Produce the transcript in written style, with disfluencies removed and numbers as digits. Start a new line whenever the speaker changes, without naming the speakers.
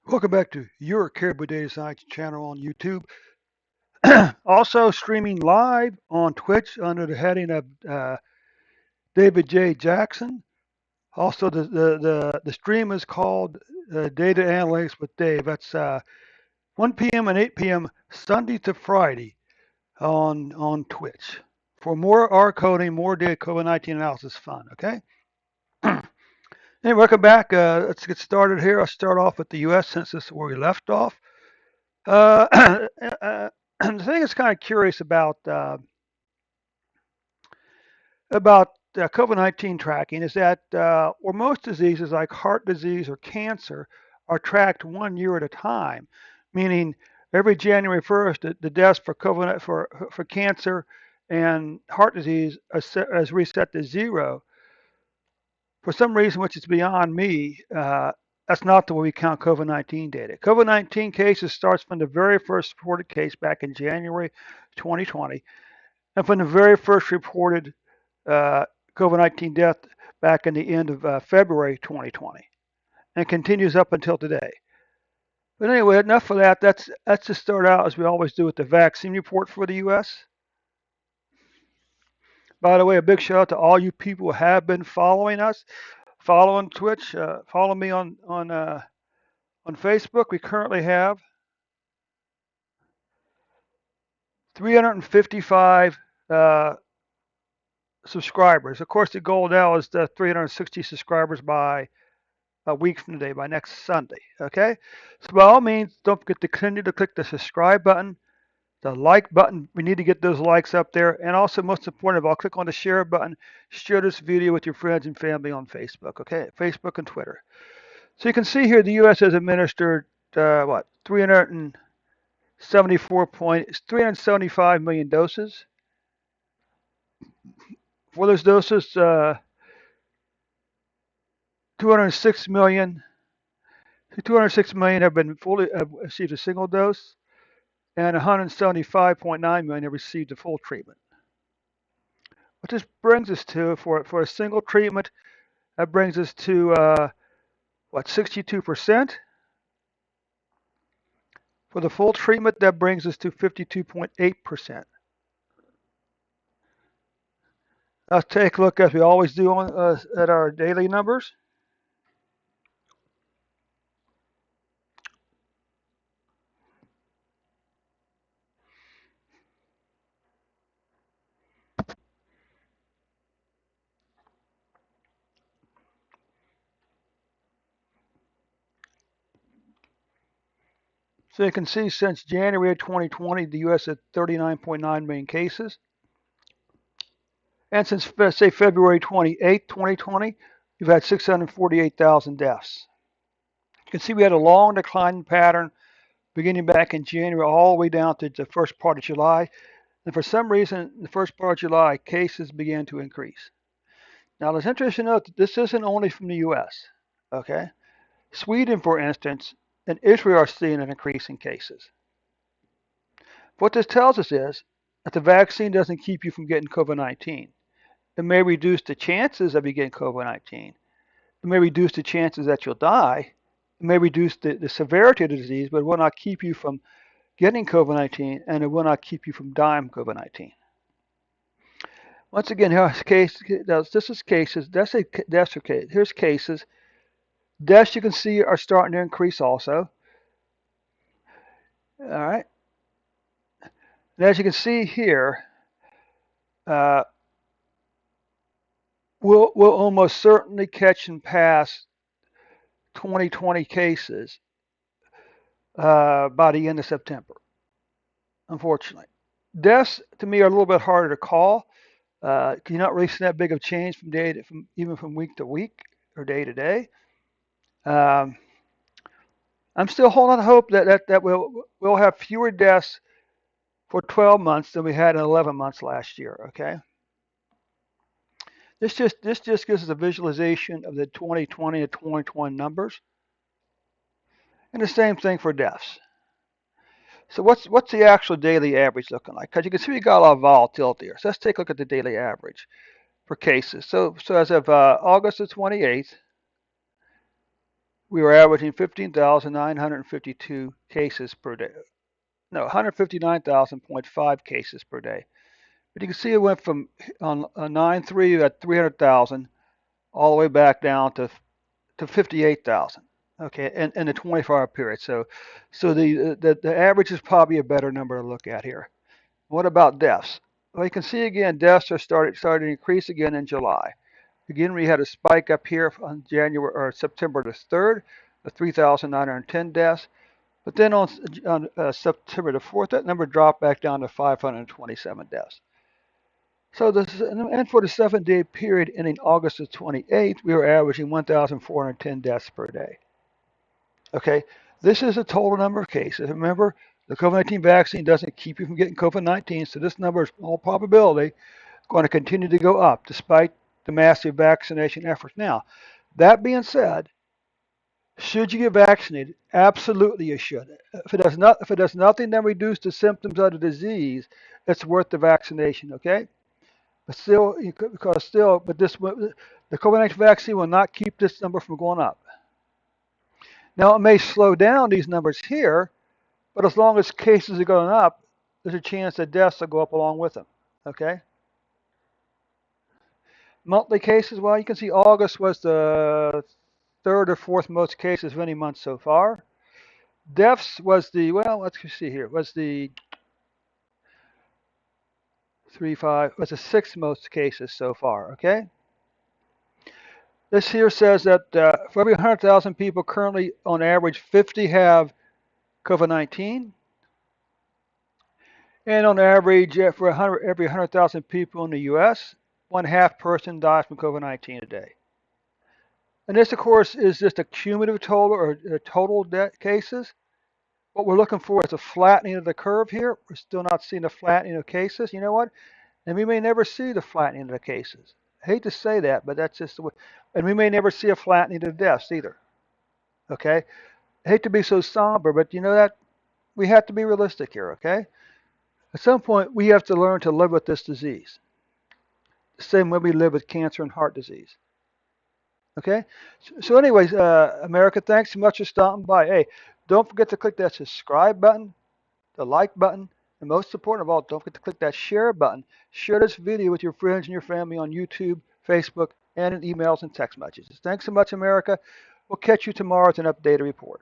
Welcome back to your Caribou Data Science channel on YouTube. Also streaming live on Twitch under the heading of David J. Jackson. Also, the stream is called Data Analytics with Dave. That's 1 p.m. and 8 p.m. Sunday to Friday on Twitch. For more R coding, more data COVID-19 analysis fun, okay? Hey, welcome back. Let's get started here. I'll start off with the U.S. since this is where we left off. Uh, the thing that's kind of curious about COVID-19 tracking is that or most diseases like heart disease or cancer are tracked 1 year at a time, meaning every January 1st, the deaths for COVID for cancer and heart disease is reset to zero. For some reason, which is beyond me, that's not the way we count COVID-19 data. COVID-19 cases starts from the very first reported case back in January 2020, and from the very first reported uh, COVID-19 death back in the end of February 2020, and continues up until today. But anyway, enough of that. Let's just start out as we always do with the vaccine report for the U.S. By the way, a big shout out to all you people who have been following us, following Twitch, follow me on Facebook. We currently have 355 subscribers. Of course, the goal now is the 360 subscribers by a week from today, by next Sunday. Okay? So, by all means, don't forget to continue to click the subscribe button, the like button. We need to get those likes up there. And also, most important of all, click on the share button. Share this video with your friends and family on Facebook. Okay? Facebook and Twitter. So, you can see here the U.S. has administered, 375 million doses. For those doses, 206 million, 206 million have been fully have received a single dose, and 175.9 million have received a full treatment. What this brings us to for a single treatment, that brings us to 62%. For the full treatment, that brings us to 52.8%. Let's take a look as we always do at our daily numbers. So you can see since January of 2020, the U.S. had 39.9 million cases. And since, say, February 28, 2020, we've had 648,000 deaths. You can see we had a long declining pattern beginning back in January all the way down to the first part of July. And for some reason, in the first part of July, cases began to increase. Now, it's interesting to note that this isn't only from the U.S., okay? Sweden, for instance, and Israel are seeing an increase in cases. What this tells us is that the vaccine doesn't keep you from getting COVID-19. It may reduce the chances of you getting COVID-19. It may reduce the chances that you'll die. It may reduce the severity of the disease, but it will not keep you from getting COVID-19, and it will not keep you from dying from COVID-19. Once again, here's case. This is cases. That's a deaths are case. Here's cases. Deaths you can see are starting to increase also. All right. And as you can see here, uh, we'll almost certainly catch and pass 2020 cases by the end of September, unfortunately. Deaths to me are a little bit harder to call. You're not really seeing that big of change from even from week to week or day to day. Um, I'm still holding hope that we'll have fewer deaths for 12 months than we had in 11 months last year. Okay, this just gives us a visualization of the 2020 and 2021 numbers, and the same thing for deaths. So what's the actual daily average looking like? Because you can see we got a lot of volatility here. So let's take a look at the daily average for cases. So as of August the 28th, we were averaging 15,952 cases per day. No, 159,000.5 cases per day. But you can see it went from on 9/3 at 300,000 all the way back down to 58,000. Okay, in a 24-hour period. So the average is probably a better number to look at here. What about deaths? Well, you can see again, deaths are started to increase again in July. Again, we had a spike up here on January or September the 3rd, of 3,910 deaths. But then on September the 4th, that number dropped back down to 527 deaths. So this and for the 7-day period ending August the 28th, we were averaging 1,410 deaths per day. Okay, this is the total number of cases. Remember, the COVID-19 vaccine doesn't keep you from getting COVID-19, so this number is in all probability going to continue to go up despite the massive vaccination efforts. Now, that being said, should you get vaccinated? Absolutely, you should. If it does nothing to reduce the symptoms of the disease, it's worth the vaccination. Okay, but still, but the COVID-19 vaccine will not keep this number from going up. Now, it may slow down these numbers here, but as long as cases are going up, there's a chance that deaths will go up along with them. Okay. Monthly cases, well, you can see August was the third or fourth most cases of any month so far. Deaths was the, well, let's see here, was the was the sixth most cases so far, okay? This here says that for every 100,000 people currently, on average, 50 have COVID-19. And on average, for every 100,000 people in the U.S., 1/2 person dies from COVID-19 a day. And this, of course, is just a cumulative total or total cases. What we're looking for is a flattening of the curve here. We're still not seeing a flattening of cases. You know what? And we may never see the flattening of the cases. I hate to say that, but that's just the way. And we may never see a flattening of deaths either. Okay? I hate to be so somber, but you know that we have to be realistic here, okay? At some point, we have to learn to live with this disease. The same way we live with cancer and heart disease. Okay? So anyways, America, thanks so much for stopping by. Hey, don't forget to click that subscribe button, the like button, and most important of all, don't forget to click that share button. Share this video with your friends and your family on YouTube, Facebook, and in emails and text messages. Thanks so much, America. We'll catch you tomorrow with an updated report.